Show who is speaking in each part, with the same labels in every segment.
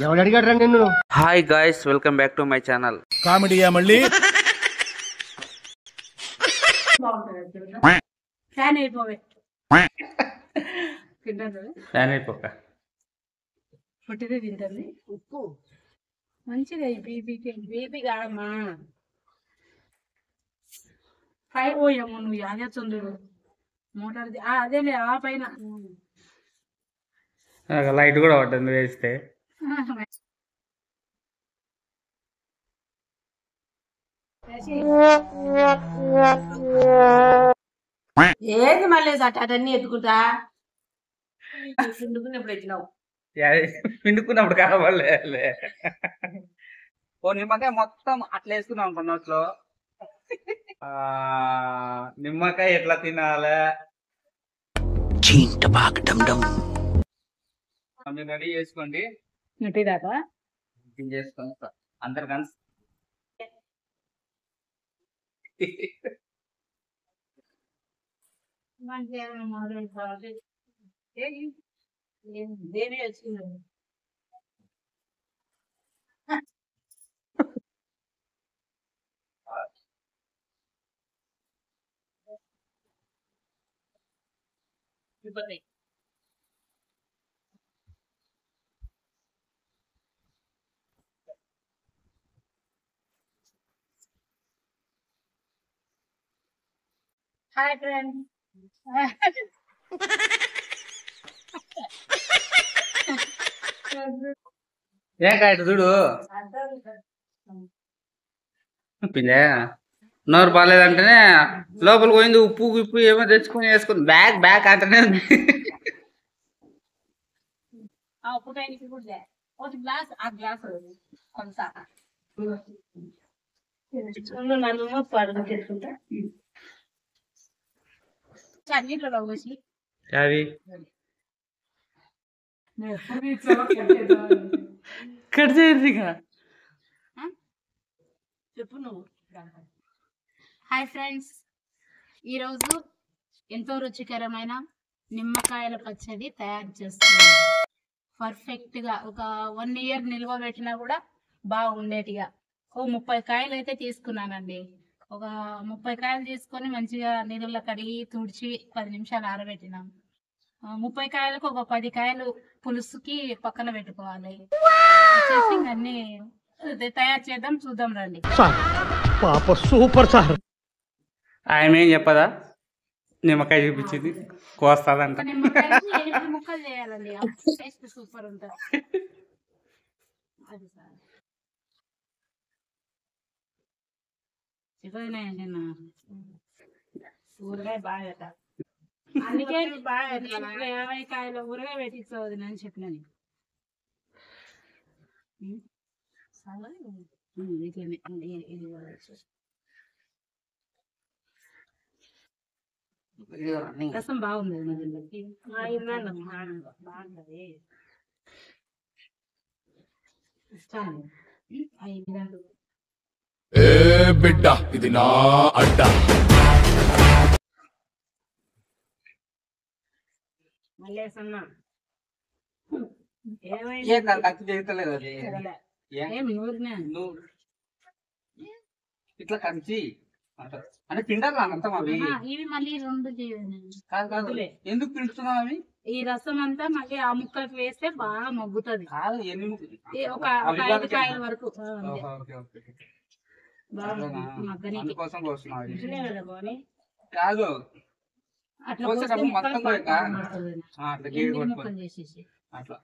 Speaker 1: ఎవడు అడిగాడు రా నిన్ను?
Speaker 2: Hi guys, welcome back to my channel.
Speaker 3: కామెడీయా మళ్ళీ?
Speaker 4: ఫ్యాన్ అయిపోవే
Speaker 2: ఫ్యాన్ అయిపోక
Speaker 4: పుట్టిదే తింటుంది. ఉప్పు మంచిగా బీపీ కాదమ్మా. పై పోయాము నువ్వు అదే తొందరు మోటార్ అదేలే ఆ పైన
Speaker 2: లైట్ కూడా పడుతుంది వేస్తే.
Speaker 4: ఏంది మళ్ళీ అటన్నీ ఎత్తుకుంటా పిండుకున్నప్పుడు ఎత్తినావు.
Speaker 2: పిండుకున్నప్పుడు కావాలి. ఓ నిమ్మకాయ మొత్తం అట్లా వేసుకున్నాం అనుకో నోట్లో. నిమ్మకాయ ఎట్లా తినాలి? మీరు రెడీ చేసుకోండి.
Speaker 4: దాకా
Speaker 2: చేసుకోండి అందరు కలిసి.
Speaker 4: దేని వచ్చింది హాయ్ ఫ్రెండ్స్.
Speaker 2: ఏం కాయ చూడు పిల్లే నోరు బాగాలేదంటేనే లోపలికి పోయింది. ఉప్పు గిప్పు ఏమో తెచ్చుకొని వేసుకుని బ్యాగ్ బ్యాగ్ అంటేనే ఉంది.
Speaker 4: గ్లాస్ ఆ గ్లాస్ కొంత చేసుకుంటా చన్నీటిలో పోసి
Speaker 2: అది కట్ చేయరు ఇక.
Speaker 4: చెప్పు నువ్వు. హాయ్ ఫ్రెండ్స్, ఈరోజు ఎంతో రుచికరమైన నిమ్మకాయల పచ్చడి తయారు చేస్తున్నాను. పర్ఫెక్ట్గా ఒక 1 year నిల్వ పెట్టినా కూడా బాగుండేటిగా. 30 కాయలు అయితే తీసుకున్నానండి. ఒక 30 కాయలు తీసుకొని మంచిగా నీళ్ళలో కడిగి తుడిచి 10 నిమిషాలు ఆరబెట్టినాం. 30 కాయలకు ఒక 10 కాయలు పులుసుకి పక్కన పెట్టుకోవాలి. అన్ని తయారు చేద్దాం, చూద్దాం రండి.
Speaker 3: Super sir.
Speaker 2: ఆమె ఏం చెప్పదా? నిమ్మకాయ చూపించింది కోస్తాదంట.
Speaker 4: నిమ్మకాయలు 8 ముక్కలు చేయాలండి, టేస్ట్ సూపర్ ఉంటుంది. అది సార్ ఇవ్వనాయండి నా ఊరగాయ బాగా. అందుకే బాగా 50 కాయల ఊరగాయ పెట్టించవద్దు అని చెప్పినాను. రసం బాగుంది. బాగుంది
Speaker 3: బిడ్డ ఇది నా అడ్డ.
Speaker 4: మళ్ళీ
Speaker 2: ఇట్లా కంచి అంటే పిండాలి అంతా అవి.
Speaker 4: ఇవి మళ్ళీ 2
Speaker 2: కాదు కాదు, ఎందుకు పిండుతున్నావు అవి?
Speaker 4: ఈ రసం అంతా మళ్ళీ ఆ ముక్కలకు వేస్తే బాగా మగ్గుతుంది.
Speaker 2: కాదు ఎన్ని
Speaker 4: ఒక 5 కాయల వరకు
Speaker 2: అందుకోసం కోస్తున్నావు కాదు.
Speaker 4: అట్లా
Speaker 2: మొత్తం
Speaker 4: ముక్కలు చేసేసి
Speaker 2: అట్లా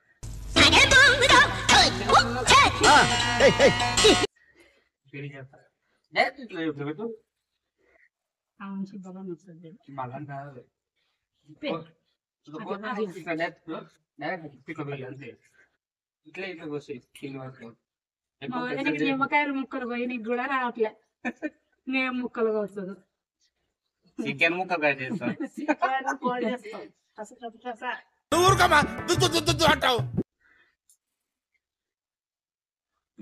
Speaker 4: మంచి బలం వస్తుంది.
Speaker 2: బలం కాదు, ఇట్లా ఇట్లా కోసి
Speaker 4: నిమ్మకాయలు ముక్కలు పోయి నీకు కూడా రావట్లే. మేము ముక్కలు కోస్తుంది.
Speaker 2: చికెన్ ముక్కలు చేస్తాం.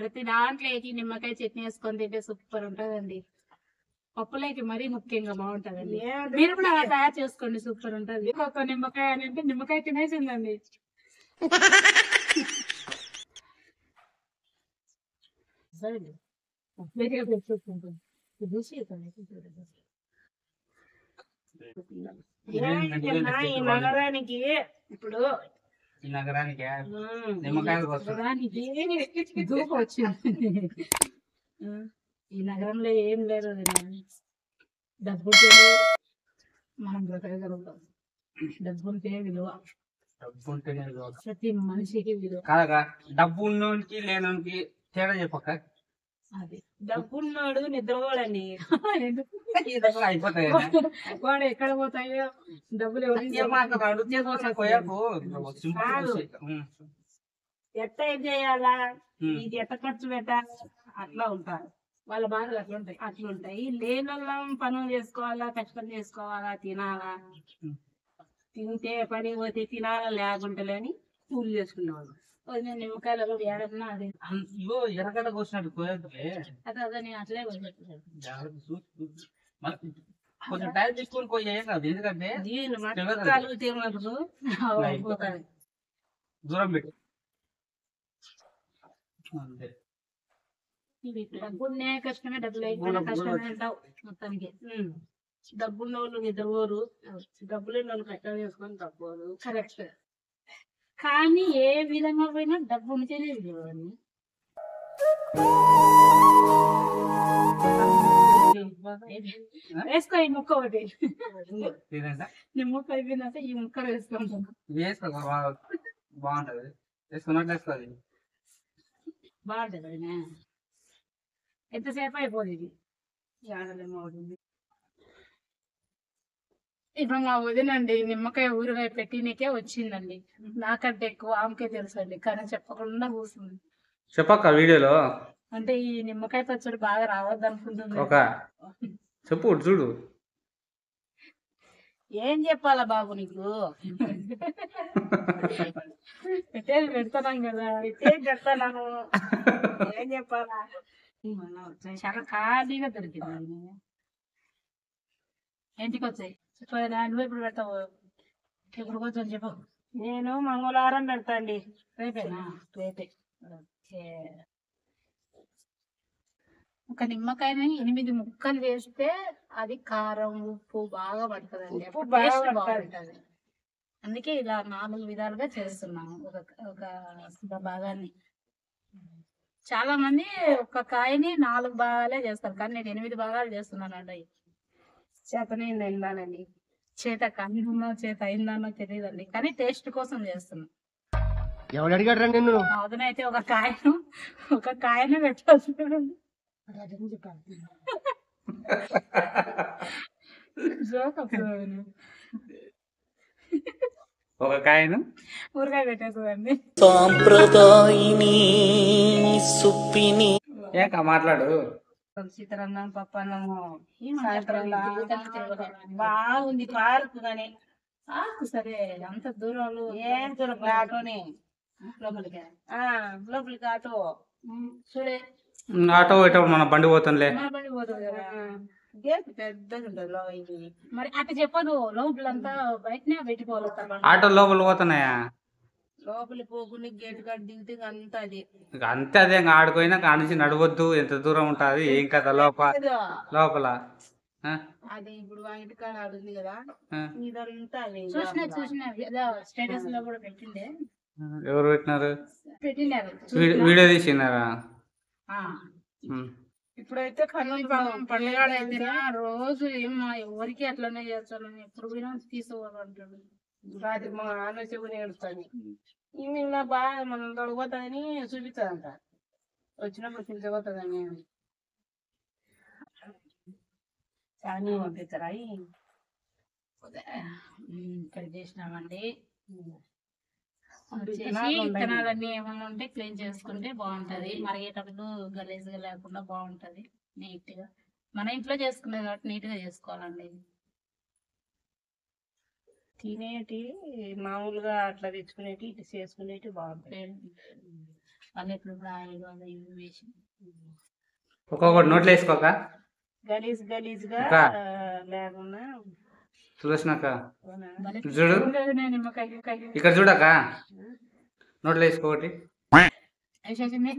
Speaker 4: ప్రతి దాంట్లోకి నిమ్మకాయ చట్నీ వేసుకొని తింటే సూపర్ ఉంటదండి. పప్పులోకి మరీ ముఖ్యంగా బాగుంటదండి. మీరు కూడా అలా తయారు చేసుకోండి, సూపర్ ఉంటది. ఒక నిమ్మకాయ అని అంటే నిమ్మకాయ తినేసిందండి.
Speaker 5: ఈ నగరానికి ఇప్పుడు
Speaker 2: ఈ నగరానికి నిమ్మకాయలు
Speaker 4: దూపు వచ్చింది. ఈ నగరంలో ఏం లేదు వదినా. డబ్బుంటే మనం బ్రతకగలుగుతాం. డబ్బుంటే విలువ,
Speaker 2: డబ్బు ఉంటేనే
Speaker 4: ప్రతి మనిషికి విలువ.
Speaker 2: కాదగా డబ్బు ఉన్నోనికి లేనోనికి తేడా చెప్పక
Speaker 4: అది
Speaker 5: డబ్బున్నాడు నిద్రపోడండి.
Speaker 4: ఎందుకు
Speaker 2: అయిపోతాయి
Speaker 4: వాడు ఎక్కడ పోతాయో డబ్బులు
Speaker 5: ఎట్ట ఏం చేయాలా, ఇది ఎట్ట ఖర్చు పెట్టాలి, అట్లా ఉంటారు
Speaker 4: వాళ్ళ బాధలు అట్లుంటాయి.
Speaker 5: అట్లుంటాయి. లేని పనులు చేసుకోవాలా, కష్టం చేసుకోవాలా, తినాలా. తింటే పని పోతే తినాలా, లేకుంటలేని కూలి చేసుకునేవాళ్ళు.
Speaker 4: నిమ్మకాయలలో ఏడన్నా అది
Speaker 2: ఇగో ఎర్రగడ్డ కోసినట్టు కోయద్దులే
Speaker 4: అదే అదే నేను అట్లే వదిలిపెట్టాను.
Speaker 2: కొంచెం టైం తీసుకొని పోయే కాదు, ఎందుకంటే
Speaker 5: దీని మట్టాలు తినదు
Speaker 4: పోతాది.
Speaker 2: దూరం పెట్టు అంతే.
Speaker 4: డబ్బునే కష్టమే, డబ్బులు లేకపోయినా కష్టమే అంటావు మొత్తానికి.
Speaker 5: డబ్బున్న వాళ్ళు నిద్రపోరు, డబ్బు లేని వాళ్ళు కష్టం చేసుకొని తప్పరు.
Speaker 4: కరెక్ట్. కానీ ఏ విధంగా పోయినా డబ్బు ఉంటేనే విలువని. వేసుకో ఈ ముక్క ఒకటి. నీ ముక్క అయిపోయినాక ఈ ముక్క వేసుకుంటాం.
Speaker 2: వేసుకో బాగుంటది, వేసుకున్నట్లు వేసుకోవాలి.
Speaker 4: బాగుంటది వదినా. ఎంతసేపు అయిపోతుంది ఇది అవుతుంది. ఇప్పుడు మా వదినండి నిమ్మకాయ ఊరగాయ పెట్టినకే వచ్చిందండి. నాకంటే ఎక్కువ ఆమెకే తెలుసండి, కానీ చెప్పకుండా కూర్చుంది.
Speaker 2: చెప్పక్క వీడియోలో
Speaker 4: అంటే ఈ నిమ్మకాయ పచ్చడి బాగా రావద్దు అనుకుంటుంది.
Speaker 2: ఒక చెప్పు చూడు.
Speaker 5: ఏం చెప్పాలా బాబు నీకు,
Speaker 4: పెట్టేది పెడతాం కదా,
Speaker 5: ఏం చెప్తాను, ఏం చెప్పాలా.
Speaker 4: చాలా ఖాళీగా దొరికింది. ఇంటికి వచ్చాయి నువ్వు ఇప్పుడు పెడతావు, ఇప్పుడు కొంచెం చెప్పు.
Speaker 5: నేను మంగళవారం పెడతాండి.
Speaker 4: రేపేనా?
Speaker 5: రేపే.
Speaker 4: ఒక నిమ్మకాయని 8 ముక్కలు వేస్తే అది కారం ఉప్పు బాగా పడుతుందండి,
Speaker 5: ఉప్పు బాగా
Speaker 4: టేస్ట్
Speaker 5: పడుతుంది.
Speaker 4: బాగుంటది. అందుకే ఇలా 4 విధాలుగా చేస్తున్నాము ఒక భాగాన్ని. చాలా మంది ఒక కాయని 4 భాగాలే చేస్తారు, కానీ నేను 8 భాగాలు చేస్తున్నానండి.
Speaker 5: చేతనైంది అయిందానండి.
Speaker 4: చేత కన్నున్నో చేత అయిందన్నో తెలియదండి, కానీ టేస్ట్ కోసం చేస్తున్నా.
Speaker 1: ఎవడు అడిగాడు రా నిన్ను?
Speaker 4: అదనైతే ఒక కాయనే పెట్టాల్సి
Speaker 2: ఒక కాయను
Speaker 4: ఊరగాయ పెట్టేస్తుందండి.
Speaker 6: సాంప్రదాయిని సుప్పిని
Speaker 2: ఏక మాట్లాడు.
Speaker 5: చిత్రాన్నం, పప్పు అన్నము, సాయంత్రం బాగుంది పార్కు కానీ.
Speaker 4: సరే అంత దూరాలు
Speaker 5: ఏం దూరం ఆటోనే
Speaker 4: లోపలికి
Speaker 5: లోపలికి ఆటో
Speaker 4: చూడే
Speaker 2: ఆటో పోయేటప్పుడు మన బండి పోతుందిలే.
Speaker 4: మన బండి పోతుంది కదా.
Speaker 5: గేట్ పెద్దగా ఉంటుంది ఇది.
Speaker 4: మరి అట్లా చెప్పదు, లోపలంతా బయటనే పెట్టుకోవాలి.
Speaker 2: ఆటో లోపల పోతున్నాయా?
Speaker 5: లోపలికి పోకుండా గేట్ కాడ దిగితే అంతా అది
Speaker 2: ఇక అంతే, అదే ఇంకా ఆడుకోయినా కానించి నడవద్దు, ఎంత దూరం ఉంటుంది ఏం కదా లోపల ఆ?
Speaker 5: అది ఇప్పుడు వాటి కాడ ఆడుంది కదా,
Speaker 2: ఆ.
Speaker 5: ఇదంతా అది
Speaker 4: చూసిన స్టేటస్ లో కూడా పెట్టిండే.
Speaker 2: ఎవరు పెట్టినారు?
Speaker 4: పెట్టినారు
Speaker 2: వీడియో తీసినారా?
Speaker 5: ఇప్పుడైతే కర్నూలు పండుగ
Speaker 4: అయితే రోజు ఏమో ఎవరికి అట్లనే చేస్తానని ఎప్పుడు పోయినా తీసుకోవాలంటాడు.
Speaker 5: రాత్రి మా నాన్న చెవుని ఏడుస్తాను. ఈమె ఇలా బాగా మనం తొడగపోతుందని చూపిస్తుందంట, వచ్చినప్పుడు పిలిచిపోతుందని. కానీ పంపిస్తారా
Speaker 4: ఇక్కడ చేసినామండి. విత్తనాలన్నీ ఏమన్నా ఉంటే క్లీన్ చేసుకుంటే బాగుంటది, మరిగేటప్పుడు గలీజ్ గా లేకుండా బాగుంటది, నీట్ గా. మన ఇంట్లో చేసుకునేది కాబట్టి నీట్ గా చేసుకోవాలండి.
Speaker 5: తినేటి మామూలుగా అట్లా తెచ్చుకునేటి ఇటు చేసుకునేటి బాగుంటాయి.
Speaker 4: పల్లెటూరు ఆయిల్ అది ఇవి వేసి
Speaker 2: ఒక్కొక్కటి నోట్లో వేసుకోక
Speaker 5: గలీజ్ గలీజ్గా
Speaker 2: అక్క.
Speaker 5: లేకుండా
Speaker 2: చూసినాక
Speaker 4: భలే
Speaker 2: చూడు
Speaker 5: నిమ్మకాయ
Speaker 2: ఇక్కడ చూడక నోట్లో వేసుకోకటి
Speaker 4: వేసేసింది.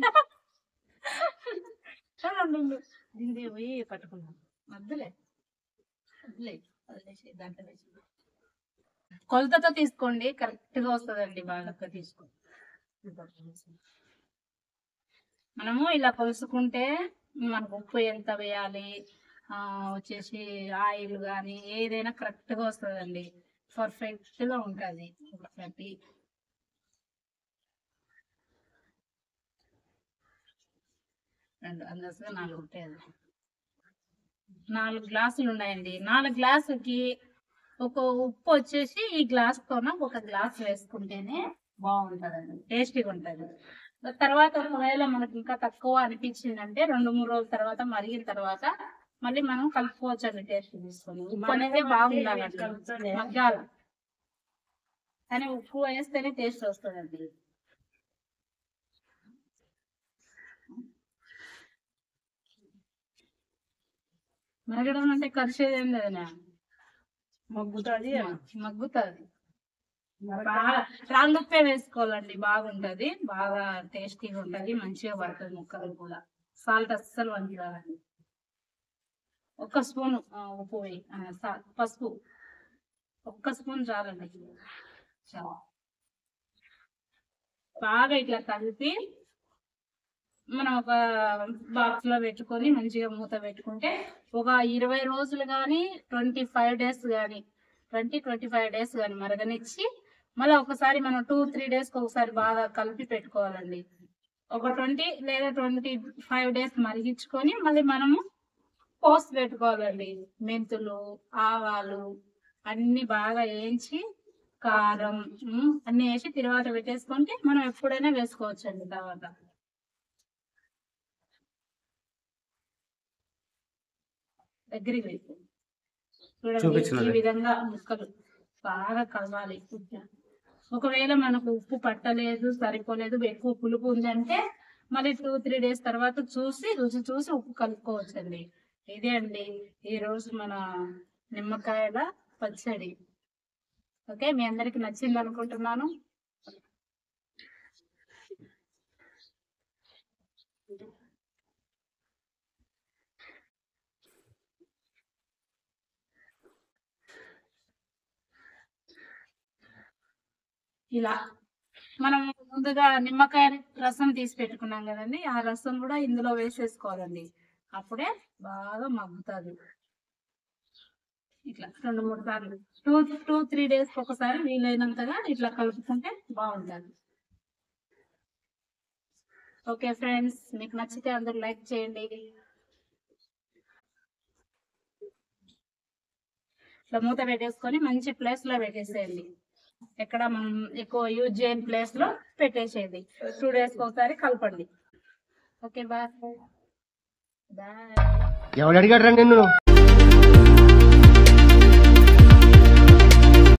Speaker 5: దీన్ని పోయి పట్టుకున్నాం.
Speaker 4: వద్దులే వదిలేయ్, వదిలేసి దాంట్లో వేసి కొలతతో తీసుకోండి, కరెక్ట్ గా వస్తుందండి. బాగా తీసుకోండి. మనము ఇలా కొలుసుకుంటే మనకు ఉప్పు ఎంత వేయాలి, వచ్చేసి ఆయిల్ కానీ ఏదైనా కరెక్ట్ గా వస్తుందండి. పర్ఫెక్ట్ గా ఉంటుంది. ఒకటి రెండు అందరూ 4 ఉంటాయి. 4 గ్లాసులు ఉన్నాయండి. 4 గ్లాసులకి ఒక ఉప్పు వచ్చేసి ఈ గ్లాస్ తోన 1 గ్లాస్ వేసుకుంటేనే బాగుంటదండి, టేస్టీగా ఉంటది. తర్వాత ఒకవేళ మనకి ఇంకా తక్కువ అనిపించిందంటే 2-3 రోజుల తర్వాత మరిగిన తర్వాత మళ్ళీ మనం కలుపుకోవచ్చు అండి. టేస్ట్ తీసుకొని ఉప్పు అనేది బాగుండాలండి, మగ్గాల. కానీ ఉప్పు వేస్తేనే టేస్ట్ వస్తుందండి. మరగడం అంటే కలిసేది ఏం లేదనా,
Speaker 5: మగ్గుతుంది.
Speaker 4: మగ్గుతుంది. బాగా రాళ్ళుప్పే వేసుకోవాలండి, బాగుంటది, బాగా టేస్టీగా ఉంటది, మంచిగా పడుతుంది ముక్కలు కూడా. సాల్ట్ అస్సలు వండిరాలండి. 1 స్పూన్ ఉప్పు వేయి, పసుపు 1 స్పూన్ చాలండి. చాలా బాగా ఇట్లా కలిపి మనం ఒక బాక్స్ లో పెట్టుకొని మంచిగా మూత పెట్టుకుంటే ఒక 20 రోజులు కానీ 25 డేస్ కానీ 20-25 డేస్ కానీ మరగనిచ్చి మళ్ళీ ఒకసారి మనం 2-3 డేస్కి ఒకసారి బాగా కలిపి పెట్టుకోవాలండి. ఒక 20 లేదా 25 డేస్ మరిగించుకొని మళ్ళీ మనము పోసి పెట్టుకోవాలండి. మెంతులు, ఆవాలు అన్ని బాగా వేయించి కారం అన్ని వేసి తర్వాత పెట్టేసుకుంటే మనం ఎప్పుడైనా వేసుకోవచ్చు అండి. తర్వాత దగ్గరికి వేసి చూడండి, ఈ విధంగా ముక్కలు బాగా కలవాలి. ఒకవేళ మనకు ఉప్పు పట్టలేదు, సరిపోలేదు, ఎక్కువ పులుపు ఉందంటే మళ్ళీ 2-3 డేస్ తర్వాత రుచి చూసి ఉప్పు కలుపుకోవచ్చు అండి. ఇదే అండి ఈ రోజు మన నిమ్మకాయల పచ్చడి. ఓకే, మీ అందరికి నచ్చింది అనుకుంటున్నాను. ఇలా మనం ముందుగా నిమ్మకాయ రసం తీసి పెట్టుకున్నాం కదండి, ఆ రసం కూడా ఇందులో వేసేసుకోవాలండి. అప్పుడే బాగా మగ్గుతుంది. ఇట్లా 2-3 సార్లు 2-3 డేస్ ఒకసారి వీలైనంతగా ఇట్లా కలుపుకుంటే బాగుంటుంది. ఓకే ఫ్రెండ్స్, మీకు నచ్చితే అందరూ లైక్ చేయండి. ఇట్లా మూత పెట్టేసుకొని మంచి ప్లేస్ లో పెట్టేసేయండి. ఎక్కడ మనం ఎక్కువ యూజ్ చేయని ప్లేస్ లో పెట్టేసేయండి. 2 డేస్కి ఒకసారి కలపండి. Okay bye.
Speaker 1: ఎవడు అడిగాడు రా నిన్ను?